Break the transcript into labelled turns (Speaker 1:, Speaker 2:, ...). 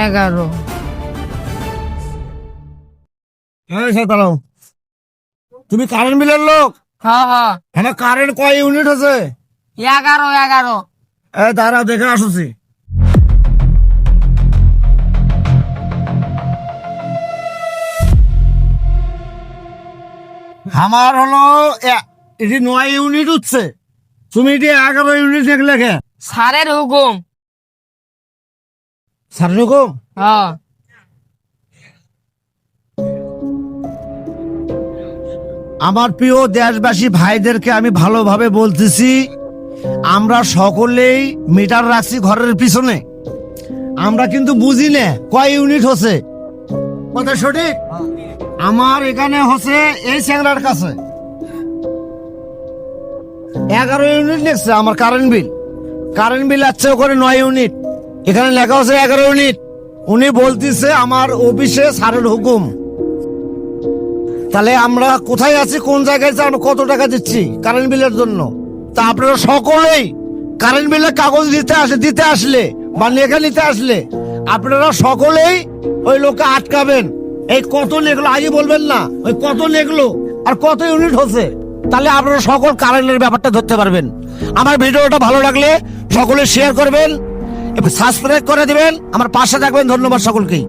Speaker 1: 11।
Speaker 2: তুমি কারেন্ট বিলের লোক?
Speaker 1: হ্যাঁ হ্যাঁ,
Speaker 2: হ্যাঁ, কারেন্ট কয় ইউনিট আছে?
Speaker 1: 11।
Speaker 2: দাঁড়াও দেখে আসছি। আমার হলো এটি 9 ইউনিট উঠছে, তুমি এটি 11 ইউনিট লেখে।
Speaker 1: স্যারের হুকুম।
Speaker 2: সারুকম,
Speaker 1: হ্যাঁ।
Speaker 2: আমার প্রিয় দেশবাসী ভাইদেরকে আমি ভালোভাবে বলতেছি, আমরা সকলেই মিটার রাখছি ঘরের পিছনে, আমরা কিন্তু বুঝি না কয় ইউনিট হচ্ছে। কথা সঠিক? আমার এখানে হচ্ছে এই চ্যাংড়ার কাছে 11 ইউনিট লিখছে আমার কারেন্ট বিল আছে ওখানে 9 ইউনিট, এখানে লেখা হচ্ছে 11 ইউনিট। উনি বলতেছে আমার অফিসে স্যারের হুকুম। তাহলে আমরা কোথায় আছি, কোন জায়গায় আছি, আমরা কত টাকা দিচ্ছি কারেন্ট বিলের জন্য? তা আপনারা সকলেই কারেন্ট বিলের কাগজ দিতে আসলে বা লেখা নিতে আসলে আপনারা সকলেই ওই লোককে আটকাবেন। এই কত লেখলো আজই বলবেন না, ওই কত লেখলো আর কত ইউনিট হচ্ছে, তাহলে আপনারা সকল কারেন্টের ব্যাপারটা ধরতে পারবেন। আমার ভিডিওটা ভালো লাগলে সকলে শেয়ার করবেন, সাবস্ক্রাইব করে দিবেন, আমার পাশে থাকবেন। ধন্যবাদ সকলকেই।